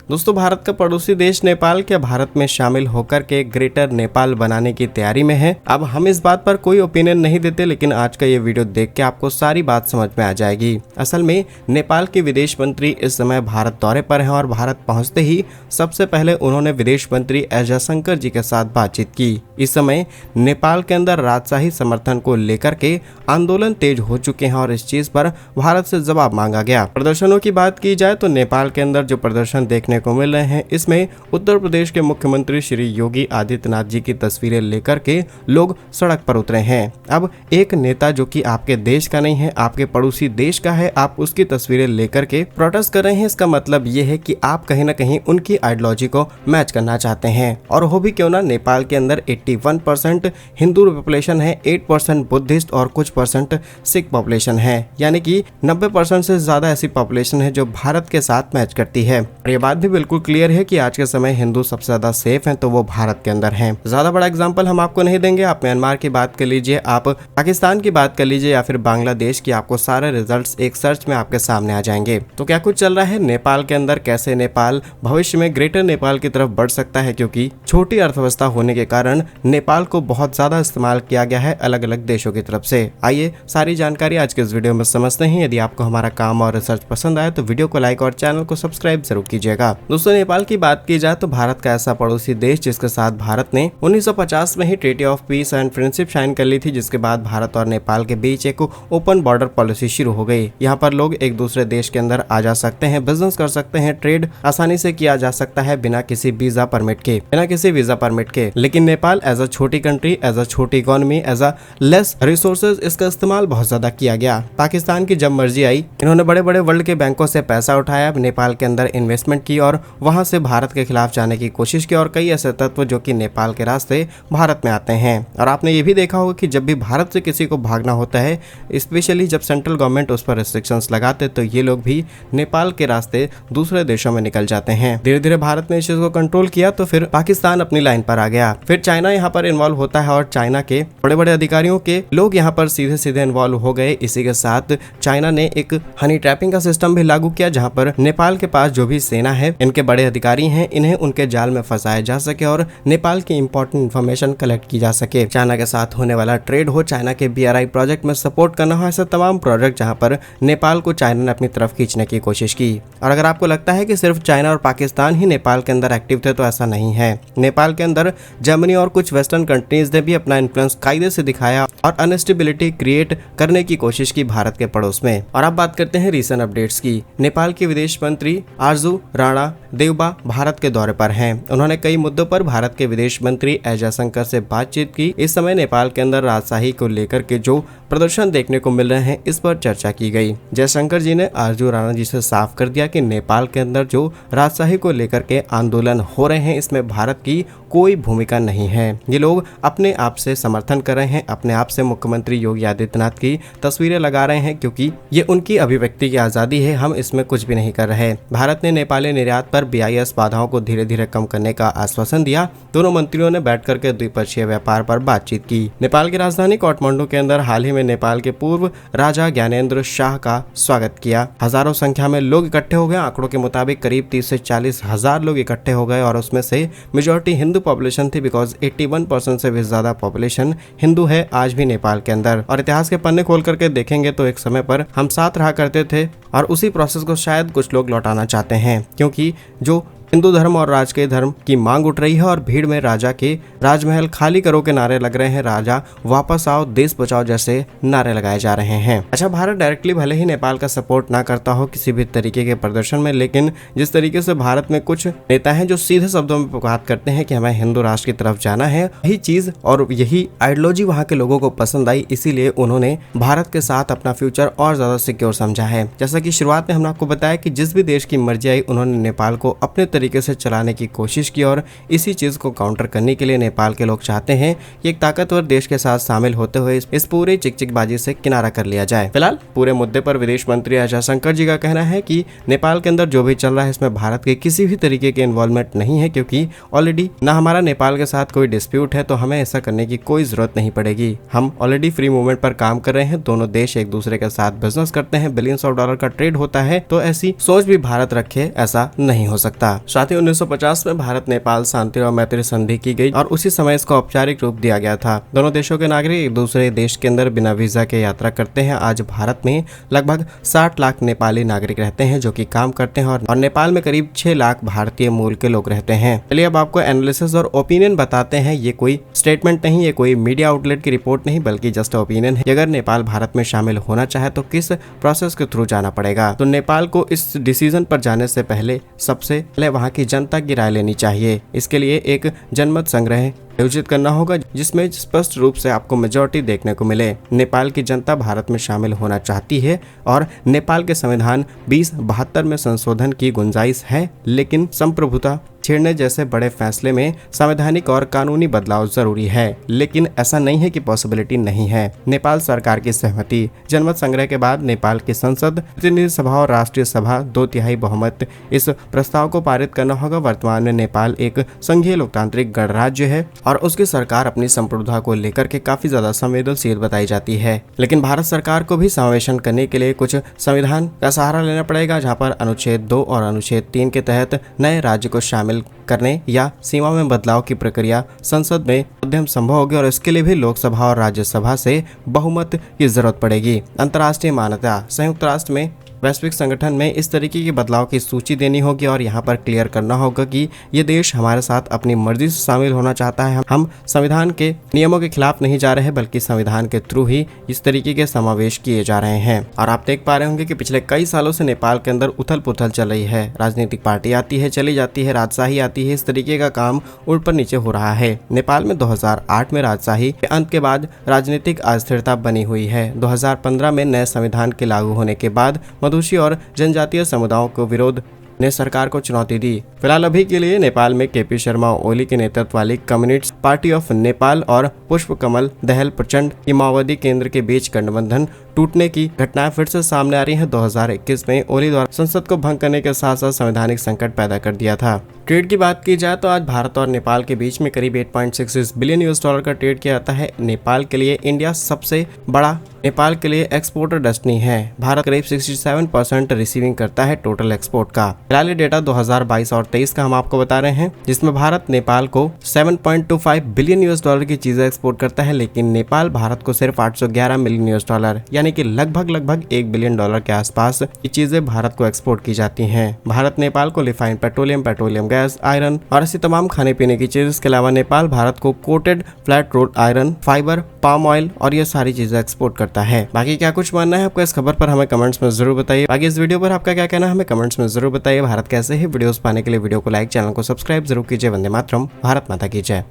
दोस्तों, भारत का पड़ोसी देश नेपाल क्या भारत में शामिल होकर के ग्रेटर नेपाल बनाने की तैयारी में है? अब हम इस बात पर कोई ओपिनियन नहीं देते, लेकिन आज का ये वीडियो देख के आपको सारी बात समझ में आ जाएगी। असल में नेपाल के विदेश मंत्री इस समय भारत दौरे पर हैं और भारत पहुंचते ही सबसे पहले उन्होंने विदेश मंत्री एस जयशंकर जी के साथ बातचीत की। इस समय नेपाल के अंदर राजशाही समर्थन को लेकर के आंदोलन तेज हो चुके हैं और इस चीज पर भारत से जवाब मांगा गया। प्रदर्शनों की बात की जाए तो नेपाल के अंदर जो प्रदर्शन देखने को मिल रहे हैं, इसमें उत्तर प्रदेश के मुख्यमंत्री श्री योगी आदित्यनाथ जी की तस्वीरें लेकर के लोग सड़क पर उतरे हैं। अब एक नेता जो कि आपके देश का नहीं है, आपके पड़ोसी देश का है, आप उसकी तस्वीरें लेकर के प्रोटेस्ट कर रहे हैं, इसका मतलब ये है कि आप कहीं ना कहीं उनकी आइडियोलॉजी को मैच करना चाहते हैं। और हो भी क्यों ना, नेपाल के अंदर 81% हिंदू पॉपुलेशन है, 8% बुद्धिस्ट और कुछ परसेंट सिख पॉपुलेशन है, यानी कि 90% से ज्यादा ऐसी पॉपुलेशन है जो भारत के साथ मैच करती है। और ये बात भी बिल्कुल क्लियर है कि आज के समय हिंदू सबसे ज्यादा सेफ हैं तो वो भारत के अंदर हैं। ज्यादा बड़ा एग्जांपल हम आपको नहीं देंगे, आप म्यांमार की बात कर लीजिए, आप पाकिस्तान की बात कर लीजिए या फिर बांग्लादेश की, आपको सारे रिजल्ट्स एक सर्च में आपके सामने आ जाएंगे। तो क्या कुछ चल रहा है नेपाल के अंदर, कैसे नेपाल भविष्य में ग्रेटर नेपाल की तरफ बढ़ सकता है, क्योंकि छोटी अर्थव्यवस्था होने के कारण नेपाल को बहुत ज्यादा इस्तेमाल किया गया है अलग अलग देशों की तरफ से। आइए सारी जानकारी आज के इस वीडियो में समझते हैं। यदि आपको हमारा काम और रिसर्च पसंद आए तो वीडियो को लाइक और चैनल को सब्सक्राइब जरूर कीजिएगा। दोस्तों, नेपाल की बात की जाए तो भारत का ऐसा पड़ोसी देश जिसके साथ भारत ने 1950 में ही treaty of peace and friendship sign कर ली थी, जिसके बाद भारत और नेपाल के बीच एक ओपन बॉर्डर पॉलिसी शुरू हो गई। यहाँ पर लोग एक दूसरे देश के अंदर आ जा सकते हैं, बिजनेस कर सकते हैं, ट्रेड आसानी से किया जा सकता है बिना किसी वीजा परमिट के। लेकिन नेपाल एज अ छोटी कंट्री, एज अ छोटी economy, as a less resources, इसका इस्तेमाल बहुत ज्यादा किया गया। पाकिस्तान की जब मर्जी आई, इन्होंने बड़े बड़े वर्ल्ड के बैंकों से पैसा उठाया, नेपाल के अंदर इन्वेस्टमेंट की और वहां से भारत के खिलाफ जाने की कोशिश की। और कई ऐसे तत्व जो कि नेपाल के रास्ते भारत में आते हैं। और आपने ये भी देखा होगा कि जब भी भारत से किसी को भागना होता है, स्पेशली जब सेंट्रल गवर्नमेंट उस पर रिस्ट्रिक्शंस लगाते, तो ये लोग भी नेपाल के रास्ते दूसरे देशों में निकल जाते हैं। धीरे धीरे भारत ने इस चीज को कंट्रोल किया तो फिर पाकिस्तान अपनी लाइन पर आ गया, फिर चाइना यहाँ पर इन्वॉल्व होता है और चाइना के बड़े बड़े अधिकारियों के लोग यहाँ पर सीधे सीधे इन्वॉल्व हो गए। इसी के साथ चाइना ने एक हनी ट्रैपिंग का सिस्टम भी लागू किया, जहाँ पर नेपाल के पास जो भी सेना है, इनके बड़े अधिकारी हैं, इन्हें उनके जाल में फंसाया जा सके और नेपाल की इंपॉर्टेंट इंफॉर्मेशन कलेक्ट की जा सके। चाइना के साथ होने वाला ट्रेड हो, चाइना के BRI प्रोजेक्ट में सपोर्ट करना हो, ऐसे तमाम प्रोजेक्ट जहां पर नेपाल को चाइना ने अपनी तरफ खींचने की कोशिश की। और अगर आपको लगता है कि सिर्फ चाइना और पाकिस्तान ही नेपाल के अंदर एक्टिव थे, तो ऐसा नहीं है। नेपाल के अंदर जर्मनी और कुछ वेस्टर्न कंट्रीज ने भी अपना इन्फ्लुएंस कायदे से दिखाया और अनस्टेबिलिटी क्रिएट करने की कोशिश की भारत के पड़ोस में। और अब बात करते हैं रीसेंट अपडेट्स की। नेपाल के विदेश मंत्री आरजू राणा देवबा भारत के दौरे पर हैं। उन्होंने कई मुद्दों पर भारत के विदेश मंत्री एस जयशंकर से बातचीत की। इस समय नेपाल के अंदर राजशाही को लेकर के जो प्रदर्शन देखने को मिल रहे हैं, इस पर चर्चा की गई। जयशंकर जी ने आरजू राणा जी से साफ कर दिया कि नेपाल के अंदर जो राजशाही को लेकर के आंदोलन हो रहे हैं, इसमें भारत की कोई भूमिका नहीं है। ये लोग अपने आप से समर्थन कर रहे हैं, अपने आप से मुख्यमंत्री योगी आदित्यनाथ की तस्वीरें लगा रहे हैं, क्योंकि ये उनकी अभिव्यक्ति की आजादी है, हम इसमें कुछ भी नहीं कर रहे। भारत ने नेपाली निर्यात पर BIS बाधाओं को धीरे धीरे कम करने का आश्वासन दिया। दोनों मंत्रियों ने बैठ करके द्विपक्षीय व्यापार पर बातचीत की। नेपाल की राजधानी काठमांडू के अंदर हाल ही में नेपाल के पूर्व राजा ज्ञानेंद्र शाह का स्वागत किया। हजारों संख्या में लोग इकट्ठे हो गए। आंकड़ों के मुताबिक करीब 30 से 40 हजार लोग इकट्ठे हो गए और उसमें से मेजॉरिटी हिंदू पॉपुलेशन थी, बिकॉज 81% से भी ज्यादा पॉपुलेशन हिंदू है आज भी नेपाल के अंदर। और इतिहास के पन्ने खोल करके देखेंगे तो एक समय पर हम साथ रहा करते थे और उसी प्रोसेस को शायद कुछ लोग लौटाना चाहते हैं, क्योंकि जो हिंदू धर्म और राजकीय धर्म की मांग उठ रही है और भीड़ में राजा के राजमहल खाली करो के नारे लग रहे हैं, राजा वापस आओ, देश बचाओ जैसे नारे लगाए जा रहे हैं। अच्छा, भारत डायरेक्टली भले ही नेपाल का सपोर्ट ना करता हो किसी भी तरीके के प्रदर्शन में, लेकिन जिस तरीके से भारत में कुछ नेता हैं जो सीधे शब्दों में बात करते हैं कि हमें हिंदू राष्ट्र की तरफ जाना है, यही चीज और यही आइडियोलॉजी वहाँ के लोगों को पसंद आई, इसीलिए उन्होंने भारत के साथ अपना फ्यूचर और ज्यादा सिक्योर समझा है। जैसा कि शुरुआत में हमने आपको बताया कि जिस भी देश की मर्जी आई, उन्होंने नेपाल को अपने तरीके से चलाने की कोशिश की और इसी चीज को काउंटर करने के लिए नेपाल के लोग चाहते हैं कि एक ताकतवर देश के साथ शामिल होते हुए इस पूरे चिकचिकबाजी से किनारा कर लिया जाए। फिलहाल पूरे मुद्दे पर विदेश मंत्री एस जयशंकर जी का कहना है कि नेपाल के अंदर जो भी चल रहा है इसमें भारत के किसी भी तरीके के इन्वॉल्वमेंट नहीं है, क्योंकि ऑलरेडी ना हमारा नेपाल के साथ कोई डिस्प्यूट है, तो हमें ऐसा करने की कोई जरूरत नहीं पड़ेगी। हम ऑलरेडी फ्री मूवमेंट पर काम कर रहे हैं, दोनों देश एक दूसरे के साथ बिजनेस करते हैं, बिलियंस ऑफ डॉलर का ट्रेड होता है, तो ऐसी सोच भी भारत रखे ऐसा नहीं हो सकता। साथ ही 1950 में भारत नेपाल शांति और मैत्री संधि की गई और उसी समय इसको औपचारिक रूप दिया गया था। दोनों देशों के नागरिक एक दूसरे देश के अंदर बिना वीजा के यात्रा करते हैं। आज भारत में लगभग 60 लाख नेपाली नागरिक रहते हैं जो कि काम करते हैं और नेपाल में करीब 6 लाख भारतीय मूल के लोग रहते हैं। चलिए अब आपको एनालिसिस और ओपिनियन बताते हैं। ये कोई स्टेटमेंट नहीं, ये कोई मीडिया आउटलेट की रिपोर्ट नहीं, बल्कि जस्ट ओपिनियन है। अगर नेपाल भारत में शामिल होना चाहे तो किस प्रोसेस के थ्रू जाना पड़ेगा। तो नेपाल को इस डिसीजन पर जाने से पहले सबसे पहले वहां की जनता की राय लेनी चाहिए। इसके लिए एक जनमत संग्रह आयोजित करना होगा जिसमें स्पष्ट रूप से आपको मेजॉरिटी देखने को मिले। नेपाल की जनता भारत में शामिल होना चाहती है और नेपाल के संविधान 2072 में संशोधन की गुंजाइश है, लेकिन संप्रभुता छेड़ने जैसे बड़े फैसले में संवैधानिक और कानूनी बदलाव जरूरी है। लेकिन ऐसा नहीं है कि पॉसिबिलिटी नहीं है। नेपाल सरकार की सहमति। जनमत संग्रह के बाद नेपाल की संसद, प्रतिनिधि सभा और राष्ट्रीय सभा 2/3 बहुमत इस प्रस्ताव को पारित करना होगा। वर्तमान में नेपाल एक संघीय लोकतांत्रिक गणराज्य है और उसकी सरकार अपनी संप्रभुता को लेकर के काफी ज्यादा संवेदनशील बताई जाती है। लेकिन भारत सरकार को भी समावेशन करने के लिए कुछ संविधान का सहारा लेना पड़ेगा, जहाँ पर अनुच्छेद 2 और अनुच्छेद 3 के तहत नए राज्य को शामिल करने या सीमा में बदलाव की प्रक्रिया संसद में मध्यम संभव होगी और इसके लिए भी लोकसभा और राज्यसभा से बहुमत की जरूरत पड़ेगी। अंतर्राष्ट्रीय मान्यता। संयुक्त राष्ट्र में वैश्विक संगठन में इस तरीके के बदलाव की सूची देनी होगी और यहाँ पर क्लियर करना होगा कि ये देश हमारे साथ अपनी मर्जी से शामिल होना चाहता है। हम संविधान के नियमों के खिलाफ नहीं जा रहे हैं, बल्कि संविधान के थ्रू ही इस तरीके के समावेश किए जा रहे हैं। और आप देख पा रहे होंगे कि पिछले कई सालों से नेपाल के अंदर उथल पुथल चल रही है। राजनीतिक पार्टी आती है, चली जाती है, राजशाही आती है, इस तरीके का काम ऊपर नीचे हो रहा है। नेपाल में 2008 में राजशाही के अंत के बाद राजनीतिक अस्थिरता बनी हुई है। 2015 में नए संविधान के लागू होने के बाद मधुशी और जनजातीय समुदायों को विरोध ने सरकार को चुनौती दी। फिलहाल अभी के लिए नेपाल में केपी शर्मा ओली के नेतृत्व वाली कम्युनिस्ट पार्टी ऑफ नेपाल और पुष्प कमल दहल प्रचंड की माओवादी केंद्र के बीच गठबंधन टूटने की घटनाएं फिर से सामने आ रही हैं। 2021 में ओली द्वारा संसद को भंग करने के साथ साथ संवैधानिक संकट पैदा कर दिया था। ट्रेड की बात की जाए तो आज भारत और नेपाल के बीच में करीब 8.66 बिलियन US डॉलर का ट्रेड किया जाता है। नेपाल के लिए इंडिया सबसे बड़ा नेपाल के लिए एक्सपोर्टर डेस्टिनी है। भारत करीब 67% रिसीविंग करता है टोटल एक्सपोर्ट का। फिलहाल डेटा 2022 और 23 का हम आपको बता रहे हैं, जिसमें भारत नेपाल को 7.25 बिलियन US डॉलर की चीजें एक्सपोर्ट करता है, लेकिन नेपाल भारत को सिर्फ 811 मिलियन US डॉलर यानी कि लगभग 1 बिलियन डॉलर के आसपास ये चीजें भारत को एक्सपोर्ट की जाती हैं। भारत नेपाल को रिफाइंड पेट्रोलियम गैस, आयरन और ऐसी तमाम खाने पीने की चीज। इसके अलावा नेपाल भारत को coated flat road iron, fibre, palm oil और ये सारी चीजें एक्सपोर्ट करता है। बाकी क्या कुछ मानना है आपका इस खबर पर हमें कमेंट्स में जरूर बताइए। बाकी इस वीडियो पर आपका क्या कहना है हमें कमेंट्स में जरूर बताइए। भारत कैसे ही वीडियोस पाने के लिए वीडियो को लाइक, चैनल को सब्सक्राइब जरूर कीजिए। वंदे मातरम, भारत माता की जय।